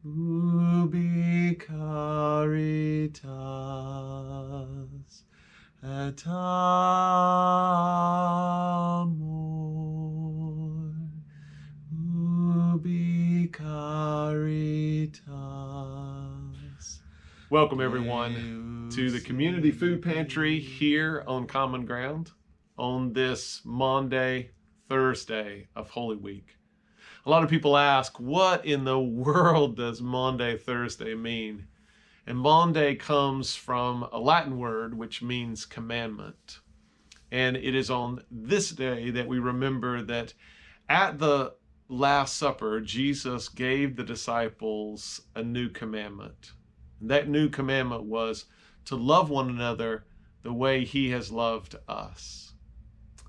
ubi caritas et amor, ubi caritas. Welcome everyone to the Community Food Pantry here on Common Ground on this Maundy Thursday of Holy Week. A lot of people ask, what in the world does Maundy Thursday mean? And Maundy comes from a Latin word which means commandment. And it is on this day that we remember that at the Last Supper, Jesus gave the disciples a new commandment. And that new commandment was to love one another the way he has loved us.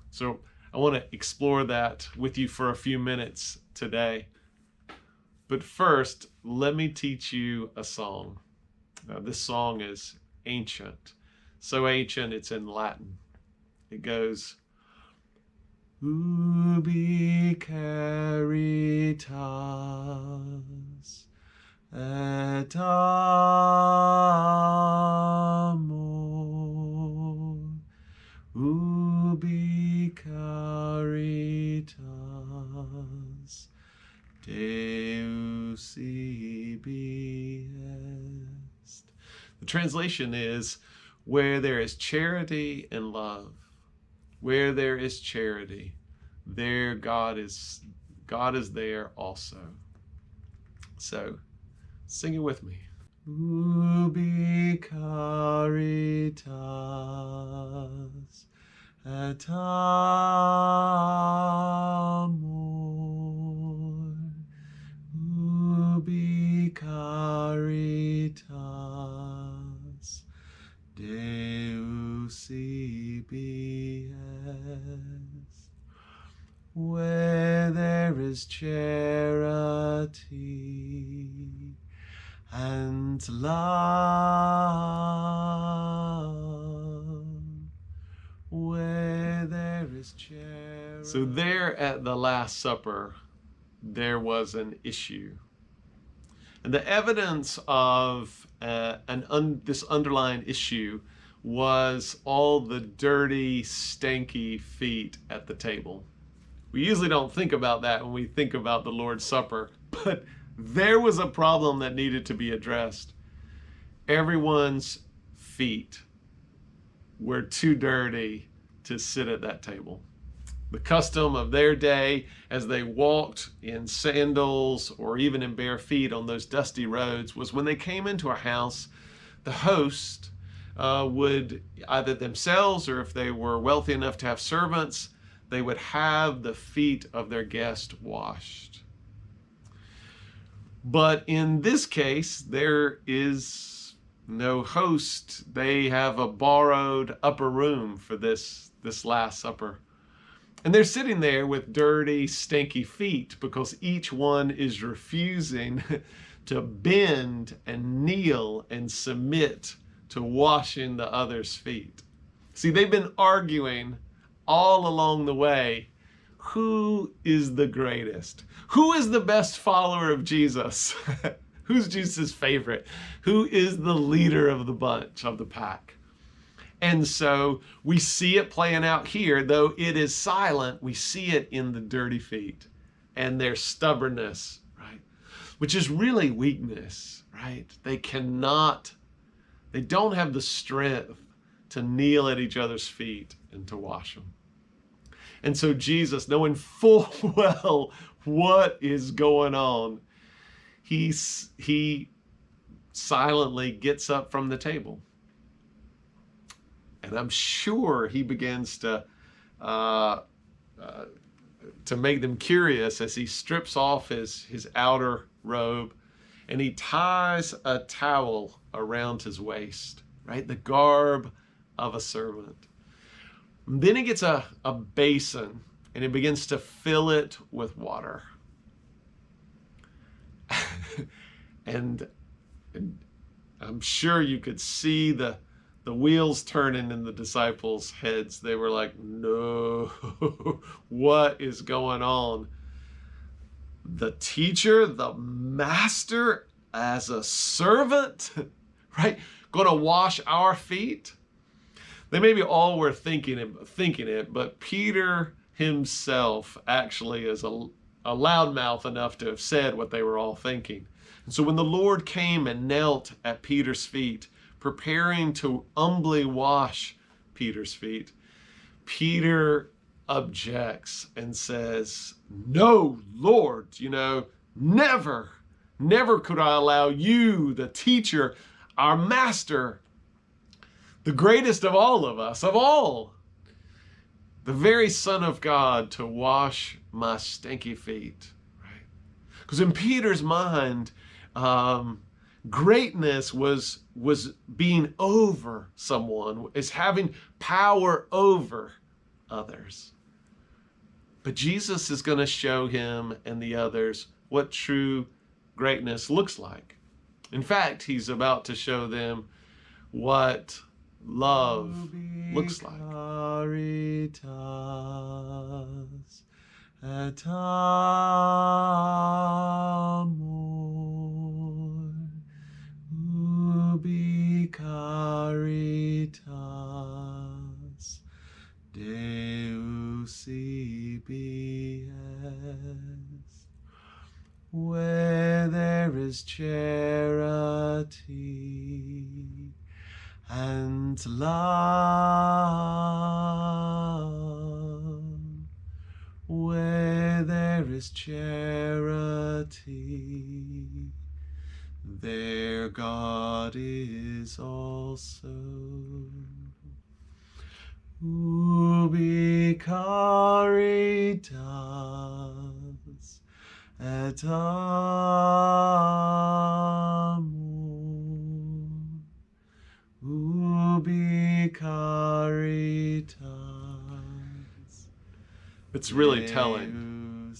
So I want to explore that with you for a few minutes today. But first, let me teach you a song. This song is ancient. So ancient, it's in Latin. It goes, Ubi caritas et amor, ubi caritas Deus ibi est. The translation is, where there is charity and love, where there is charity, there God is there also. So sing it with me. Ubi caritas et amor, ubi caritas Deus ibi est. Where there is charity and love, where there is charity. So there at the Last Supper, there was an issue. And the evidence of this underlying issue was all the dirty, stanky feet at the table. We usually don't think about that when we think about the Lord's Supper, but there was a problem that needed to be addressed. Everyone's feet were too dirty to sit at that table. The custom of their day, as they walked in sandals or even in bare feet on those dusty roads, was when they came into a house, the host would either themselves, or if they were wealthy enough to have servants, they would have the feet of their guest washed. But in this case, there is no host. They have a borrowed upper room for this Last Supper. And they're sitting there with dirty, stinky feet because each one is refusing to bend and kneel and submit to washing the other's feet. See, they've been arguing all along the way, who is the greatest? Who is the best follower of Jesus? Who's Jesus' favorite? Who is the leader of the bunch, of the pack? And so we see it playing out here, though it is silent, we see it in the dirty feet and their stubbornness, right? Which is really weakness, right? They don't have the strength to kneel at each other's feet and to wash them. And so Jesus, knowing full well what is going on, he silently gets up from the table. And I'm sure he begins to make them curious as he strips off his outer robe and he ties a towel around his waist, right? The garb of a servant. And then he gets a basin and he begins to fill it with water. and I'm sure you could see the wheels turning in the disciples' heads. They were like, no, what is going on? The teacher, the master, as a servant, right? Going to wash our feet. They maybe all were thinking it, but Peter himself actually is a loudmouth enough to have said what they were all thinking. And so when the Lord came and knelt at Peter's feet, preparing to humbly wash Peter's feet, Peter objects and says, "No, Lord, never could I allow you, the teacher, our master, the greatest of all of us, of all, the very Son of God, to wash my stinky feet." Right? Because in Peter's mind, greatness was being over someone, is having power over others. But Jesus is going to show him and the others what true greatness looks like. In fact, he's about to show them what love looks like. Caritas et amor, ubi caritas Deus ibi est. Where there is charity and love, where there is charity, there God is also. Ubi caritas et amor, ubi caritas. It's really telling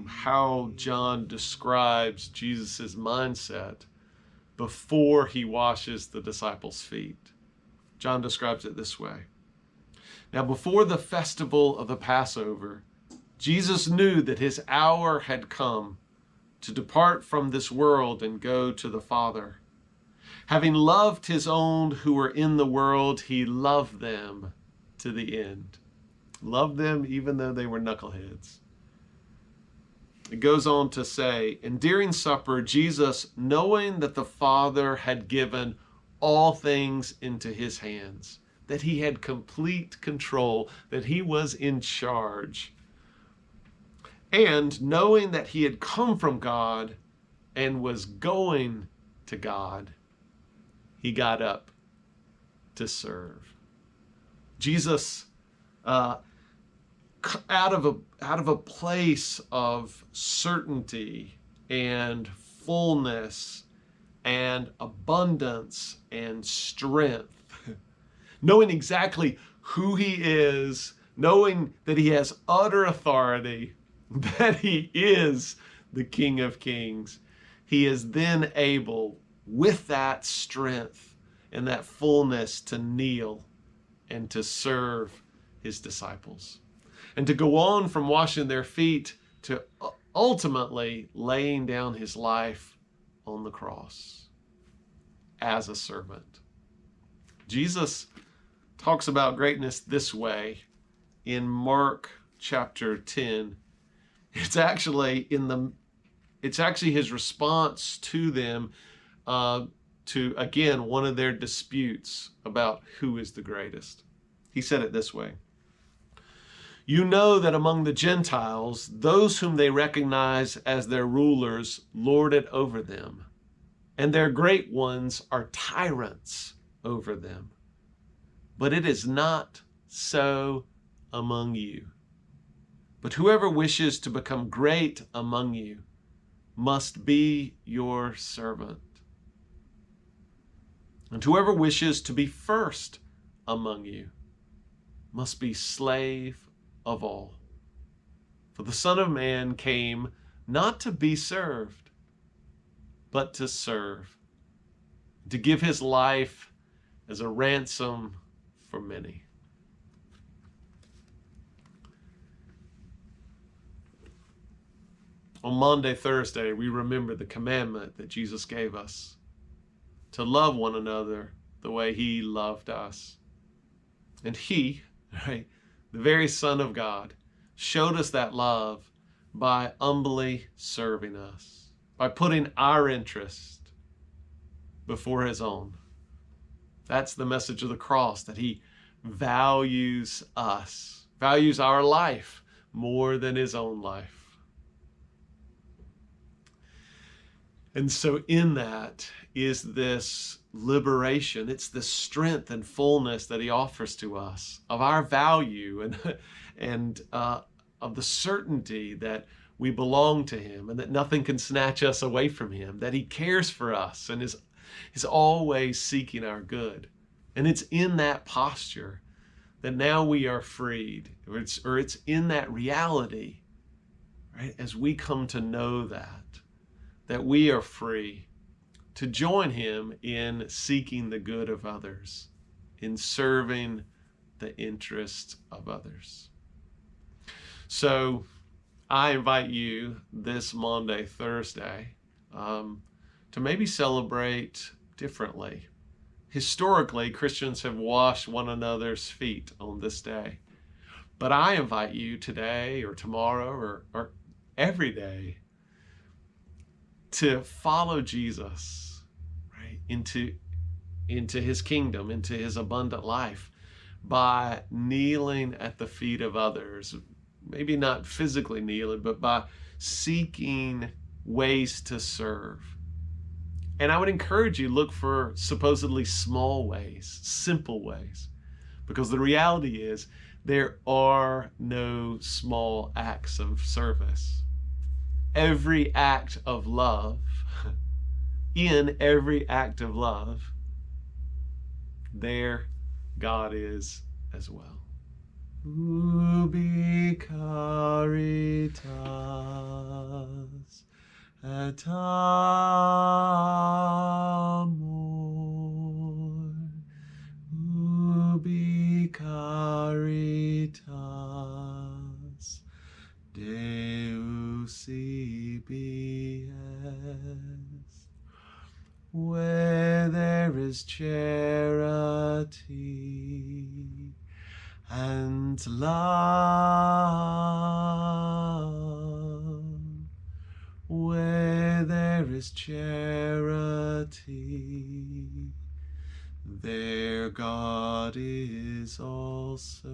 how John describes Jesus' mindset before he washes the disciples' feet. John describes it this way. Now, before the festival of the Passover, Jesus knew that his hour had come to depart from this world and go to the Father. Having loved his own who were in the world, he loved them to the end. Loved them even though they were knuckleheads. It goes on to say, and during supper, Jesus, knowing that the Father had given all things into his hands, that he had complete control, that he was in charge, and knowing that he had come from God and was going to God, he got up to serve. Jesus, out of a place of certainty and fullness and abundance and strength, knowing exactly who he is, knowing that he has utter authority, that he is the King of Kings, he is then able, with that strength and that fullness, to kneel and to serve his disciples, and to go on from washing their feet to ultimately laying down his life on the cross as a servant. Jesus talks about greatness this way in Mark chapter 10. It's actually his response to them, to, again, one of their disputes about who is the greatest. He said it this way. You know that among the Gentiles, those whom they recognize as their rulers lord it over them, and their great ones are tyrants over them. But it is not so among you. But whoever wishes to become great among you must be your servant. And whoever wishes to be first among you must be slave of all. For the Son of Man came not to be served, but to serve, to give his life as a ransom for many. On Maundy Thursday, we remember the commandment that Jesus gave us to love one another the way he loved us. And he, right, the very Son of God, showed us that love by humbly serving us, by putting our interest before his own. That's the message of the cross, that he values us, values our life more than his own life. And so in that is this liberation. It's the strength and fullness that he offers to us of our value and of the certainty that we belong to him and that nothing can snatch us away from him, that he cares for us and is always seeking our good. And it's in that posture that now we are freed, or it's in that reality, right, as we come to know that we are free to join him in seeking the good of others, in serving the interests of others. So I invite you this Maundy Thursday to maybe celebrate differently. Historically, Christians have washed one another's feet on this day. But I invite you today or tomorrow or every day to follow Jesus, right, into his kingdom, into his abundant life by kneeling at the feet of others. Maybe not physically kneeling, but by seeking ways to serve. And I would encourage you, look for supposedly small ways, simple ways, because the reality is there are no small acts of service. Every act of love, in every act of love, there God is as well. Ubi caritas et amor, ubi caritas Deus ibi est, where there is charity and love, where there is charity, there God is also.